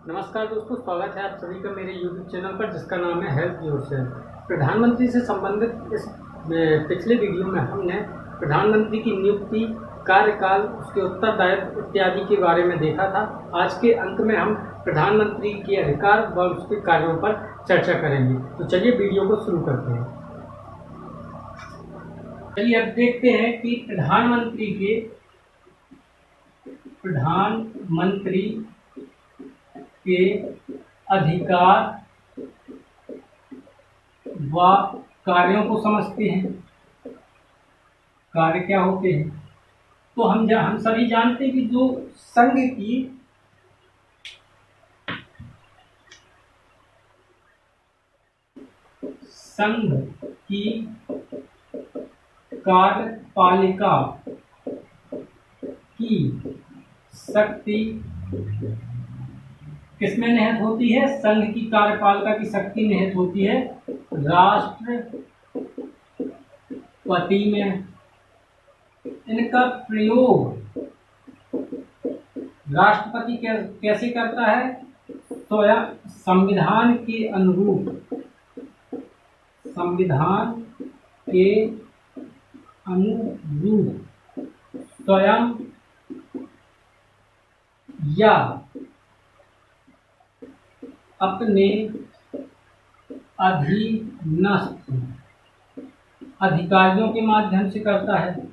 नमस्कार दोस्तों, स्वागत है आप सभी का मेरे YouTube चैनल पर जिसका नाम है हेल्प योरसेल्फ। प्रधानमंत्री से संबंधित इस पिछले वीडियो में हमने प्रधानमंत्री की नियुक्ति, कार्यकाल, उसके उत्तरदायित्व इत्यादि के बारे में देखा था। आज के अंत में हम प्रधानमंत्री के अधिकार व उसके कार्यों पर चर्चा करेंगे। तो चलिए वीडियो को शुरू करते हैं। चलिए अब देखते हैं कि प्रधानमंत्री के अधिकार व कार्यों को समझते हैं। कार्य क्या होते हैं? तो हम सभी जानते हैं कि जो संघ की कार्यपालिका की शक्ति किसमें निहित होती है? संघ की कार्यपालिका की शक्ति निहित होती है राष्ट्रपति में। इनका प्रयोग राष्ट्रपति कैसे करता है? स्वयं संविधान के अनुरूप स्वयं या अपने अधीनस्थ अधिकारियों के माध्यम से करता है।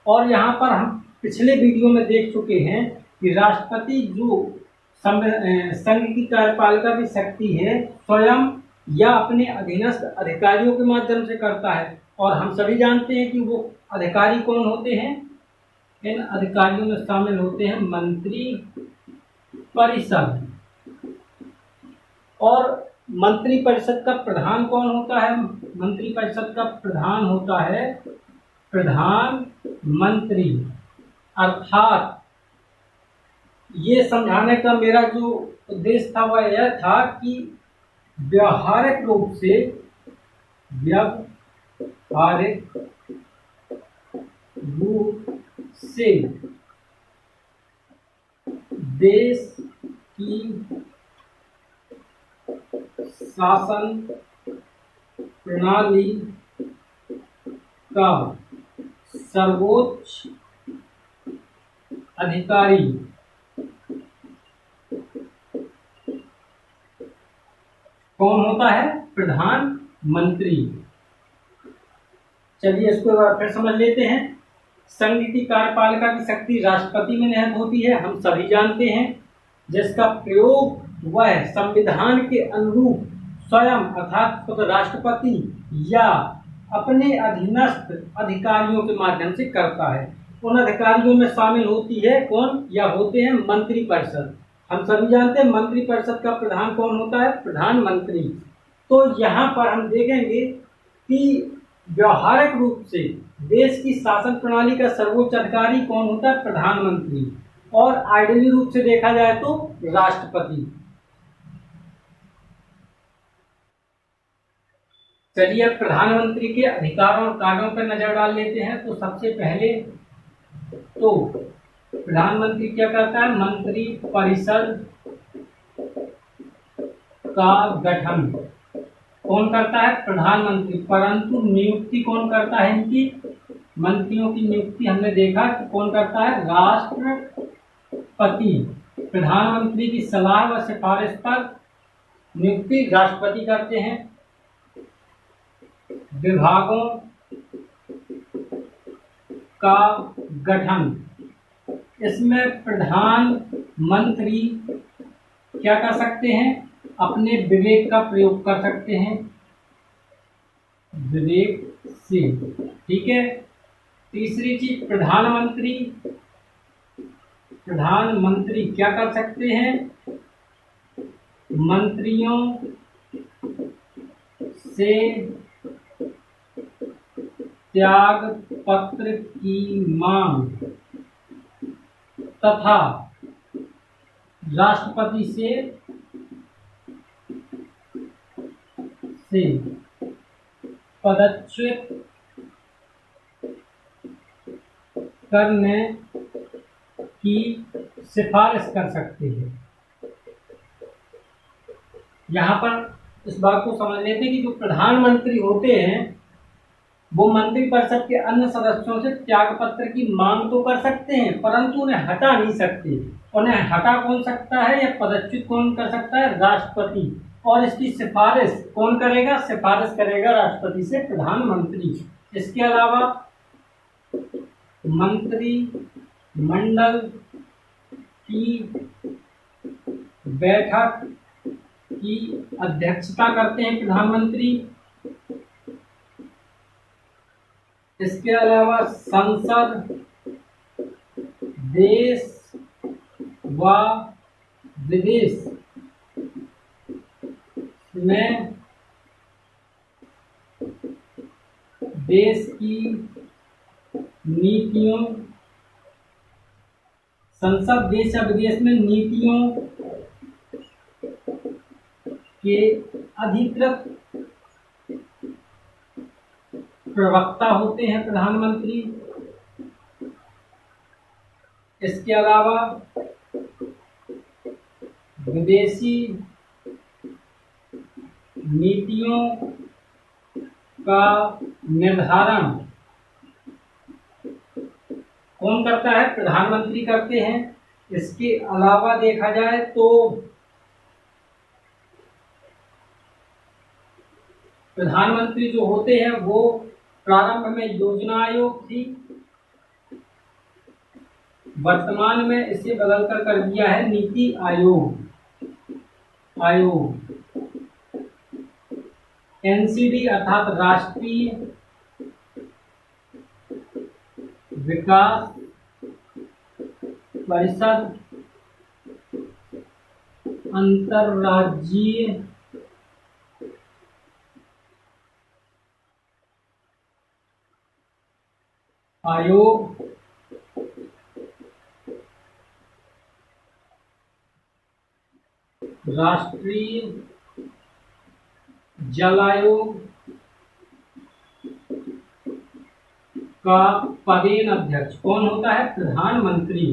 और यहाँ पर हम पिछले वीडियो में देख चुके हैं कि राष्ट्रपति जो संघ की कार्यपालिका की शक्ति है स्वयं या अपने अधीनस्थ अधिकारियों के माध्यम से करता है। और हम सभी जानते हैं कि वो अधिकारी कौन होते हैं। इन अधिकारियों में शामिल होते हैं मंत्री परिषद। और मंत्री परिषद का प्रधान कौन होता है? मंत्री परिषद का प्रधान होता है प्रधानमंत्री। अर्थात ये समझाने का मेरा जो उद्देश्य था वह यह था कि व्यावहारिक रूप से देश की शासन प्रणाली का सर्वोच्च अधिकारी कौन होता है? प्रधानमंत्री। चलिए इसको फिर समझ लेते हैं। संघ की कार्यपालिका की शक्ति राष्ट्रपति में निहित होती है, हम सभी जानते हैं, जिसका प्रयोग वह संविधान के अनुरूप स्वयं अर्थात खुद राष्ट्रपति या अपने अधीनस्थ अधिकारियों के माध्यम से करता है। उन अधिकारियों में शामिल होती है कौन? या होते हैं मंत्री परिषद। हम सभी जानते हैं मंत्री परिषद का प्रधान कौन होता है? प्रधानमंत्री। तो यहाँ पर हम देखेंगे कि व्यावहारिक रूप से देश की शासन प्रणाली का सर्वोच्च अधिकारी कौन होता है? प्रधानमंत्री। और आइडियली रूप से देखा जाए तो राष्ट्रपति। चलिए अब प्रधानमंत्री के अधिकारों और कार्यों पर नजर डाल लेते हैं। तो सबसे पहले तो प्रधानमंत्री क्या करता है? मंत्री परिषद का गठन कौन करता है? प्रधानमंत्री। परंतु नियुक्ति कौन करता है? इनकी मंत्रियों की नियुक्ति हमने देखा कि कौन करता है? राष्ट्रपति। प्रधानमंत्री की सलाह व सिफारिश पर नियुक्ति राष्ट्रपति करते हैं। विभागों का गठन, इसमें प्रधानमंत्री क्या कर सकते हैं? अपने विवेक का प्रयोग कर सकते हैं, विवेक से। ठीक है। तीसरी चीज, प्रधानमंत्री क्या कर सकते हैं? मंत्रियों से त्याग पत्र की मांग तथा राष्ट्रपति से पदच्युत करने की सिफारिश कर सकते हैं। यहाँ पर इस बात को समझ लेते हैं कि जो प्रधानमंत्री होते हैं वो मंत्रिपरिषद के अन्य सदस्यों से त्याग पत्र की मांग तो कर सकते हैं, परंतु उन्हें हटा नहीं सकते। उन्हें हटा कौन सकता है या पदच्युत कौन कर सकता है? राष्ट्रपति। और इसकी सिफारिश कौन करेगा? सिफारिश करेगा राष्ट्रपति से प्रधानमंत्री। इसके अलावा मंत्रिमंडल की बैठक की अध्यक्षता करते हैं प्रधानमंत्री। इसके अलावा संसद देश व विदेश में देश की नीतियों, संसद देश या विदेश में नीतियों के अधिकृत प्रवक्ता होते हैं प्रधानमंत्री। इसके अलावा विदेशी नीतियों का निर्धारण कौन करता है? प्रधानमंत्री करते हैं। इसके अलावा देखा जाए तो प्रधानमंत्री जो होते हैं वो प्रारंभ में योजना आयोग थी, वर्तमान में इसे बदलकर कर दिया है नीति आयोग। एनसीडी अर्थात राष्ट्रीय विकास परिषद अंतर्राज्यीय आयोग राष्ट्रीय जल आयोग का पदेन अध्यक्ष कौन होता है? प्रधानमंत्री।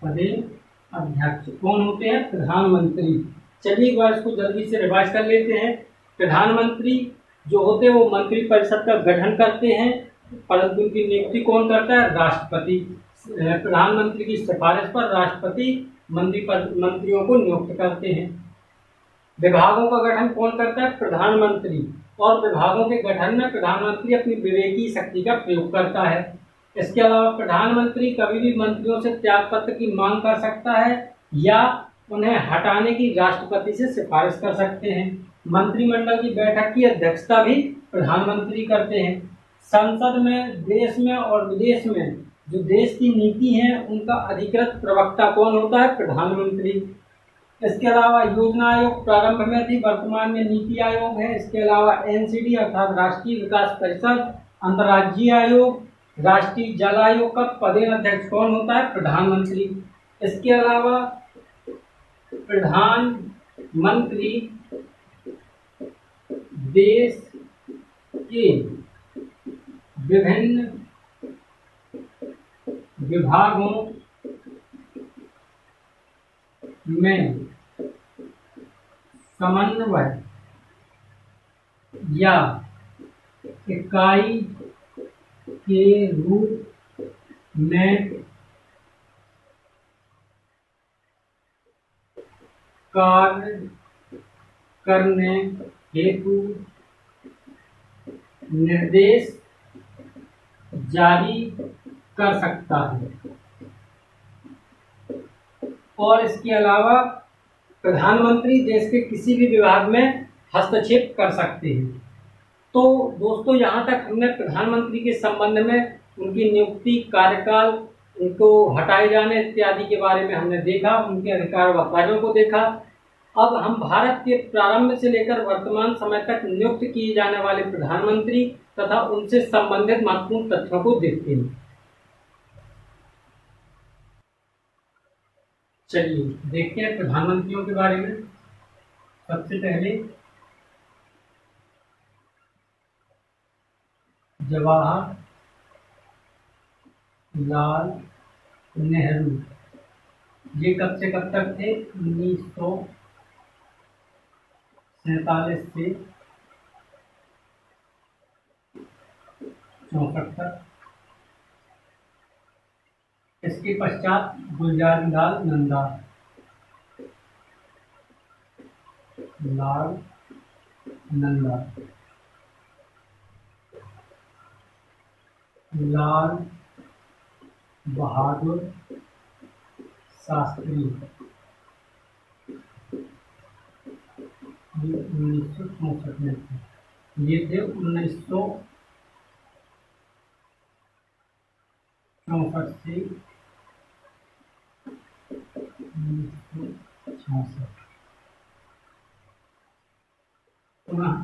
पदेन अध्यक्ष कौन होते हैं? प्रधानमंत्री। चलिए एक बार इसको जल्दी से रिवाइज कर लेते हैं। प्रधानमंत्री जो होते हैं वो मंत्रिपरिषद का गठन करते हैं, परंतु उनकी नियुक्ति कौन करता है? राष्ट्रपति। प्रधानमंत्री की सिफारिश पर राष्ट्रपति मंत्रियों को नियुक्त करते हैं। विभागों का गठन कौन करता है? प्रधानमंत्री। और विभागों के गठन में प्रधानमंत्री अपनी विवेकी शक्ति का प्रयोग करता है। इसके अलावा प्रधानमंत्री कभी भी मंत्रियों से त्यागपत्र की मांग कर सकता है या उन्हें हटाने की राष्ट्रपति से सिफारिश कर सकते हैं। मंत्रिमंडल की बैठक की अध्यक्षता भी प्रधानमंत्री करते हैं। संसद में देश में और विदेश में जो देश की नीति है उनका अधिकृत प्रवक्ता कौन होता है? प्रधानमंत्री। इसके अलावा योजना आयोग प्रारंभ में थी, वर्तमान में नीति आयोग है। इसके अलावा एनसीडी अर्थात राष्ट्रीय विकास परिषद अंतर्राज्यीय आयोग राष्ट्रीय जल आयोग का पदेन अध्यक्ष कौन होता है? प्रधानमंत्री। इसके अलावा प्रधानमंत्री देश के विभिन्न विभागों में समन्वय या इकाई के रूप में कार्य करने हेतु निर्देश जारी कर सकता है। और इसके अलावा प्रधानमंत्री देश के किसी भी विभाग में हस्तक्षेप कर सकते हैं। तो दोस्तों यहाँ तक हमने प्रधानमंत्री के संबंध में उनकी नियुक्ति, कार्यकाल, उनको हटाए जाने इत्यादि के बारे में हमने देखा, उनके अधिकार व कार्यों को देखा। अब हम भारत के प्रारंभ से लेकर वर्तमान समय तक नियुक्त किए जाने वाले प्रधानमंत्री तथा उनसे संबंधित महत्वपूर्ण तथ्यों को देखते हैं। चलिए देखते हैं प्रधानमंत्रियों के बारे में। सबसे पहले जवाहरलाल नेहरू। ये कब से कब तक थे? 1947 से 64 तक। इसके पश्चात गुलजारीलाल नंदा, लाल नंदा, लाल बहादुर शास्त्री, ये 1964 में थे। ये थे 1964 से 1966। पुनः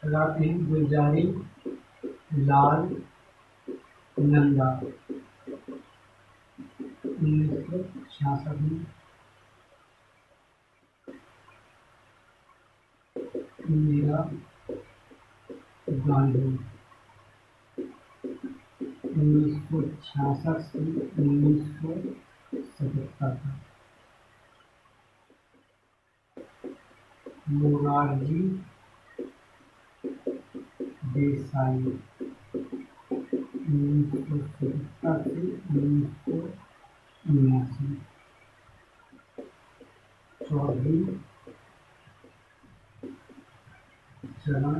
लगाते हैं गुलजारी लाल नंदा 1966 में। इंदिरा गांधी 1966 से 1977 तक। मोरारजी देसाई 1977 से 1979। चौधरी चरण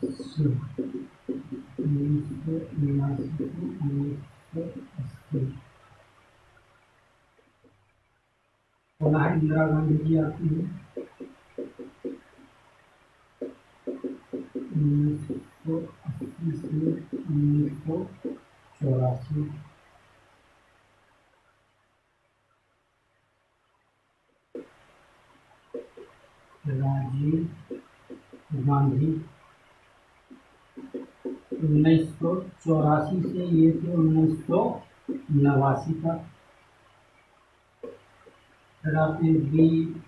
सिंह 1979 से 1980। पुनः इंदिरा गांधी जी आती है 1980 से 1984। राजीव गांधी 1984 से ये थे 1989 तक। फिर आते हैं VP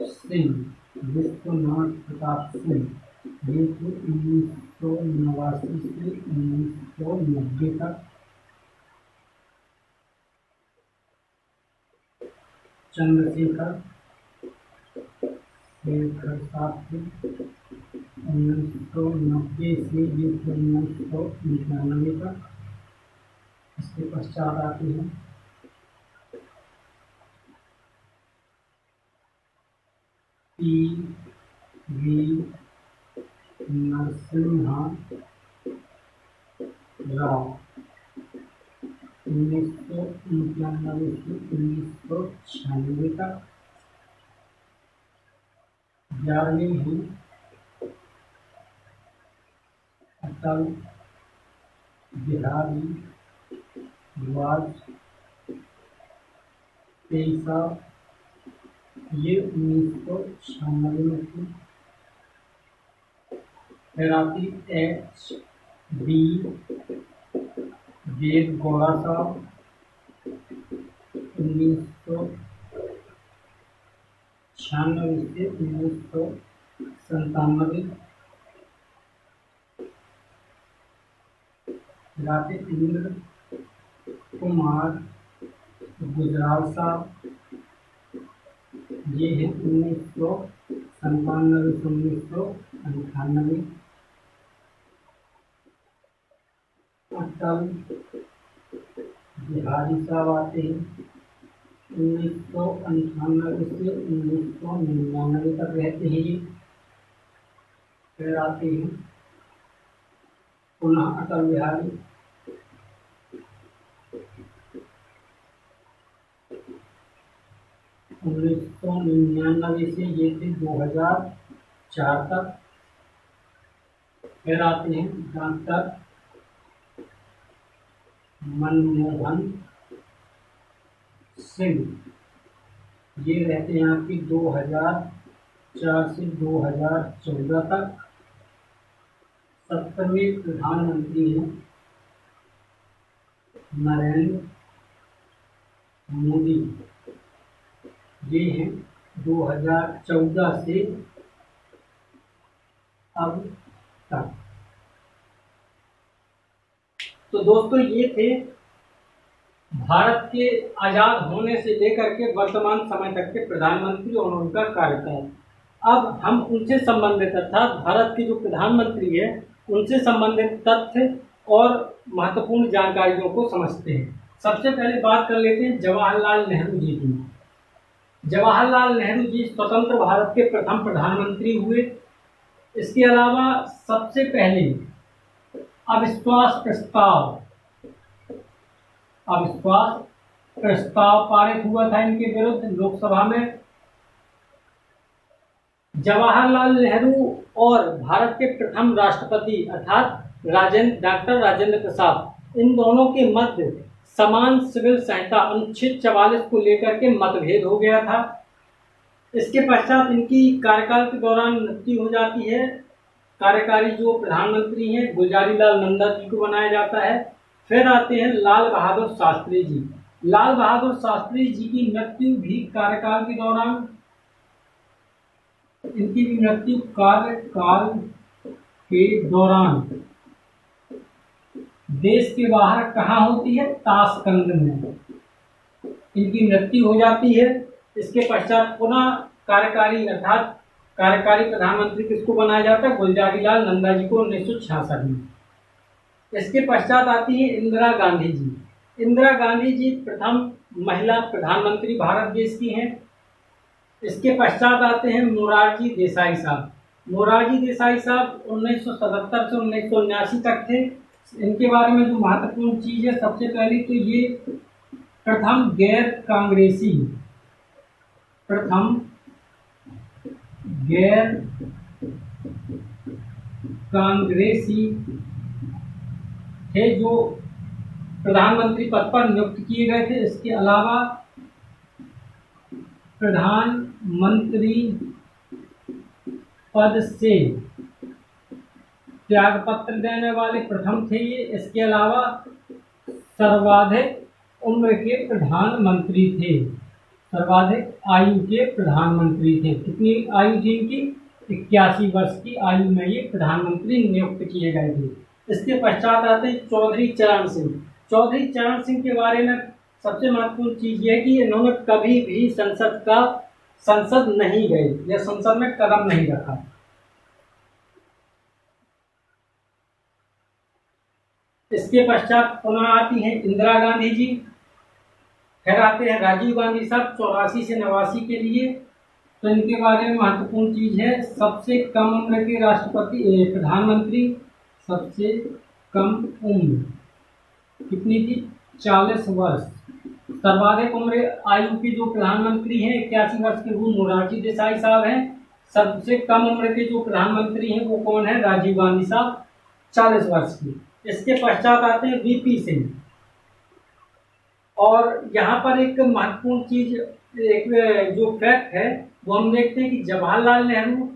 सिंह, विश्वनाथ प्रताप सिंह, ये थे 1989 से 1990 तक। चंद्रशेखर साहब थे 1990 से ये थे 1991 तक। इसके पश्चात आते हैं PV नरसिम्हा राव 1991 से 1996 तक। 11वीं है अटल बिहारी वाजपेयी साहब, ये 1996 में थी। फिर आती HB देवगौड़ा साहब 1996 से 1997। राते इंद्र कुमार गुजराल साहब, ये है 1997 से 1998। अटल बिहारी साहब आते हैं 1998 से 1999 तक रहते हैं ये। फिर आते हैं पुनः अटल बिहारी 1999 से ये थे 2004 तक। फिर आते हैं डॉक्टर मनमोहन सिंह, ये रहते हैं आपकी 2004 से 2014 तक। 70वें प्रधानमंत्री हैं नरेंद्र मोदी, ये हैं 2014 से अब तक। तो दोस्तों ये थे भारत के आजाद होने से लेकर के वर्तमान समय तक के प्रधानमंत्री और उनका कार्यकाल। अब हम उनसे संबंधित अर्थात भारत के जो प्रधानमंत्री है उनसे संबंधित तथ्य और महत्वपूर्ण जानकारियों को समझते हैं। सबसे पहले बात कर लेते हैं जवाहरलाल नेहरू जी की। जवाहरलाल नेहरू जी स्वतंत्र भारत के प्रथम प्रधानमंत्री हुए। इसके अलावा सबसे पहले अविश्वास प्रस्ताव पारित हुआ था इनके विरुद्ध लोकसभा में। जवाहरलाल नेहरू और भारत के प्रथम राष्ट्रपति अर्थात डॉक्टर राजेंद्र प्रसाद, इन दोनों के मध्य समान सिविल संहिता अनुच्छेद 44 को लेकर के मतभेद हो गया था। इसके पश्चात इनकी कार्यकाल के दौरान मृत्यु हो जाती है। कार्यकारी जो प्रधानमंत्री हैं गुलजारी लाल नंदा जी को बनाया जाता है। फिर आते हैं लाल बहादुर शास्त्री जी। लाल बहादुर शास्त्री जी की मृत्यु भी कार्यकाल के दौरान, इनकी भी मृत्यु कार्यकाल के दौरान देश के बाहर कहाँ होती है? ताशकंद में इनकी मृत्यु हो जाती है। इसके पश्चात पुनः कार्यकारी अर्थात कार्यकारी प्रधानमंत्री किसको बनाया जाता है? गुलजारी लाल नंदा जी को 1966 में। इसके पश्चात आती है इंदिरा गांधी जी। इंदिरा गांधी जी प्रथम महिला प्रधानमंत्री भारत देश की हैं। इसके पश्चात आते हैं मोरारजी देसाई साहब। मोरारजी देसाई साहब 1977 से 1979 तक थे। इनके बारे में जो महत्वपूर्ण चीज है, सबसे पहले तो ये प्रथम गैर कांग्रेसी थे जो प्रधानमंत्री पद पर नियुक्त किए गए थे। इसके अलावा प्रधानमंत्री पद से त्यागपत्र देने वाले प्रथम थे ये। इसके अलावा सर्वाधिक उम्र के प्रधानमंत्री थे, सर्वाधिक आयु के प्रधानमंत्री थे। कितनी आयु थी इनकी? 81 वर्ष की आयु में ये प्रधानमंत्री नियुक्त किए गए थे। इसके पश्चात आते हैं चौधरी चरण सिंह। चौधरी चरण सिंह के बारे में सबसे महत्वपूर्ण चीज ये है कि इन्होंने कभी भी संसद नहीं गए या संसद में कदम नहीं रखा। इसके पश्चात पुनः आती हैं इंदिरा गांधी जी। फिर आते हैं राजीव गांधी साहब 84 से 89 के लिए। तो इनके बारे में महत्वपूर्ण चीज है, सबसे कम उम्र के राष्ट्रपति प्रधानमंत्री, सबसे कम उम्र कितनी थी? 40 वर्ष। सर्वाधिक उम्र आयु के जो प्रधानमंत्री हैं 81 वर्ष के, वो मोरारजी देसाई साहब हैं। सबसे कम उम्र के जो प्रधानमंत्री हैं वो कौन है? राजीव गांधी साहब 40 वर्ष की। इसके पश्चात आते हैं वीपी सिंह। और यहाँ पर एक महत्वपूर्ण चीज, एक जो फैक्ट है वो हम देखते हैं कि जवाहरलाल नेहरू,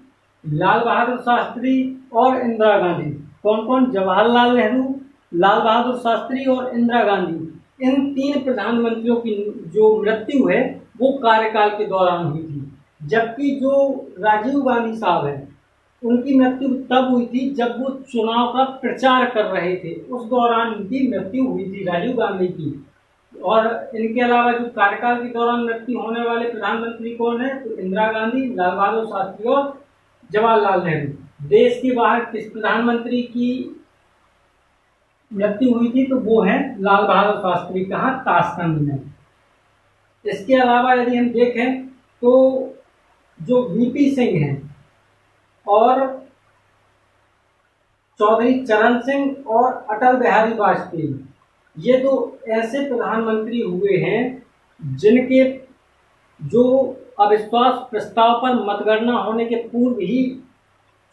लाल बहादुर शास्त्री और इंदिरा गांधी, कौन कौन? जवाहरलाल नेहरू, लाल बहादुर शास्त्री और इंदिरा गांधी, इन तीन प्रधानमंत्रियों की जो मृत्यु है वो कार्यकाल के दौरान हुई थी। जबकि जो राजीव गांधी साहब हैं उनकी मृत्यु तब हुई थी जब वो चुनाव का प्रचार कर रहे थे, उस दौरान उनकी मृत्यु हुई थी राजीव गांधी की। और इनके अलावा जो कार्यकाल के दौरान मृत्यु होने वाले प्रधानमंत्री कौन है? तो इंदिरा गांधी, लाल बहादुर शास्त्री और जवाहरलाल नेहरू। देश के बाहर किस प्रधानमंत्री की मृत्यु हुई थी? तो वो है लाल बहादुर शास्त्री। कहाँ? ताशकंद में। इसके अलावा यदि हम देखें तो जो वीपी सिंह हैं और चौधरी चरण सिंह और अटल बिहारी वाजपेयी, ये तो ऐसे प्रधानमंत्री हुए हैं जिनके जो अविश्वास प्रस्ताव पर मतगणना होने के पूर्व ही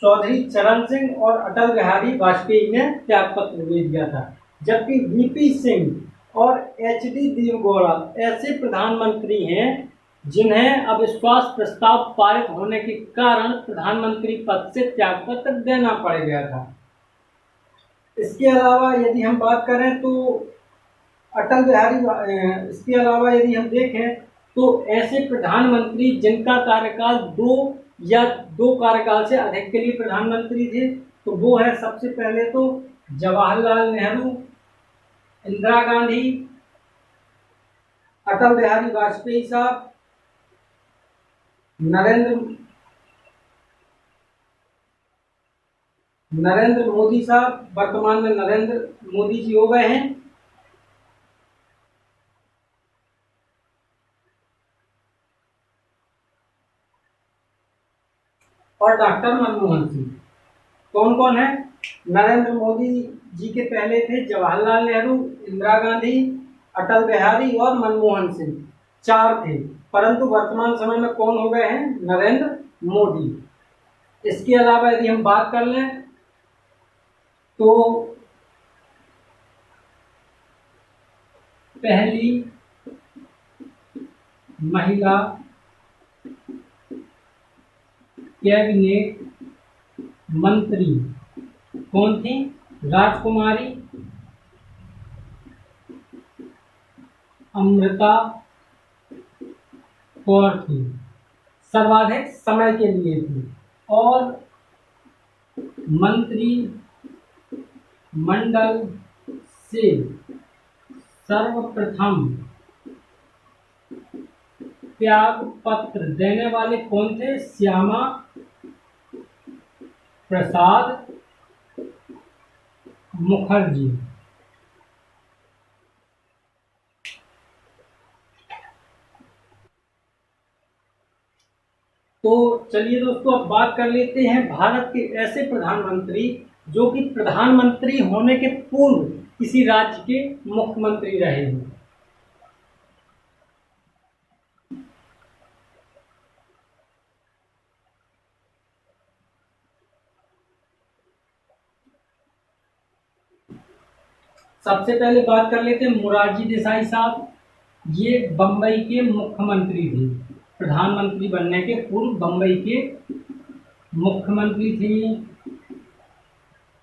चौधरी चरण सिंह और अटल बिहारी वाजपेयी ने त्यागपत्र दे दिया था। जबकि वीपी सिंह और एचडी देवगौड़ा ऐसे प्रधानमंत्री हैं जिन्हें अविश्वास प्रस्ताव पारित होने के कारण प्रधानमंत्री पद से त्यागपत्र देना पड़ गया था। इसके अलावा यदि हम बात करें तो इसके अलावा यदि हम देखें तो ऐसे प्रधानमंत्री जिनका कार्यकाल दो कार्यकाल से अधिक के लिए प्रधानमंत्री थे, तो वो है सबसे पहले तो जवाहरलाल नेहरू, इंदिरा गांधी अटल बिहारी वाजपेयी साहब, नरेंद्र मोदी साहब, वर्तमान में नरेंद्र मोदी जी हो गए हैं। और डॉक्टर मनमोहन सिंह। कौन कौन है? नरेंद्र मोदी जी के पहले थे जवाहरलाल नेहरू, इंदिरा गांधी, अटल बिहारी और मनमोहन सिंह, 4 थे, परंतु वर्तमान समय में कौन हो गए हैं? नरेंद्र मोदी। इसके अलावा यदि हम बात कर लें तो पहली महिला कैबिनेट मंत्री कौन थी? राजकुमारी अमृता कौर थी, सर्वाधिक समय के लिए थी। और मंत्री मंडल से सर्वप्रथम त्याग पत्र देने वाले कौन थे? श्यामा प्रसाद मुखर्जी। तो चलिए दोस्तों, अब बात कर लेते हैं भारत के ऐसे प्रधानमंत्री जो कि प्रधानमंत्री होने के पूर्व किसी राज्य के मुख्यमंत्री रहे हैं। सबसे पहले बात कर लेते हैं मोरारजी देसाई साहब। ये बम्बई के मुख्यमंत्री थे, प्रधानमंत्री बनने के पूर्व बम्बई के मुख्यमंत्री थे।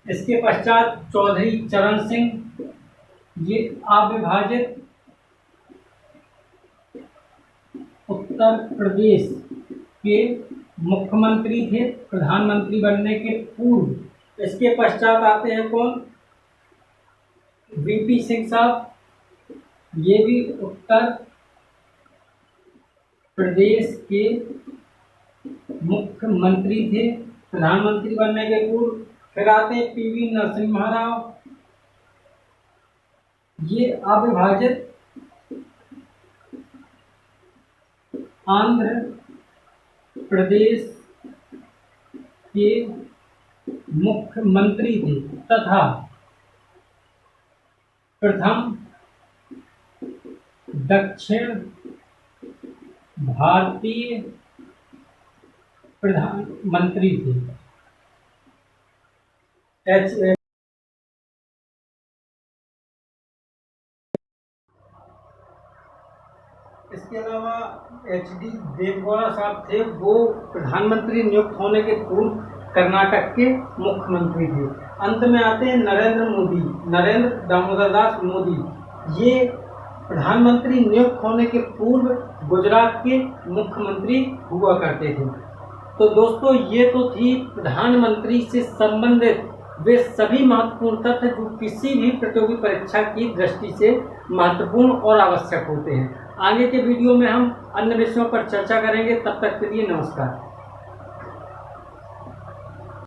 इसके पश्चात चौधरी चरण सिंह, ये अविभाजित उत्तर प्रदेश के मुख्यमंत्री थे, प्रधानमंत्री बनने के पूर्व। इसके पश्चात आते हैं कौन? वीपी सिंह साहब, ये भी उत्तर प्रदेश के मुख्यमंत्री थे, प्रधानमंत्री बनने के पूर्व। फिर आते हैं पीवी नरसिम्हा राव, ये अविभाजित आंध्र प्रदेश के मुख्यमंत्री थे तथा प्रथम दक्षिण भारतीय प्रधानमंत्री थे। इसके अलावा HD देवेगौड़ा साहब थे, वो प्रधानमंत्री नियुक्त होने के पूर्व कर्नाटक के मुख्यमंत्री थे। अंत में आते हैं नरेंद्र मोदी, नरेंद्र दामोदर दास मोदी। ये प्रधानमंत्री नियुक्त होने के पूर्व गुजरात के मुख्यमंत्री हुआ करते थे। तो दोस्तों, ये तो थी प्रधानमंत्री से संबंधित वे सभी महत्वपूर्ण तथ्य जो किसी भी प्रतियोगी परीक्षा की दृष्टि से महत्वपूर्ण और आवश्यक होते हैं। आगे के वीडियो में हम अन्य विषयों पर चर्चा करेंगे। तब तक के लिए नमस्कार।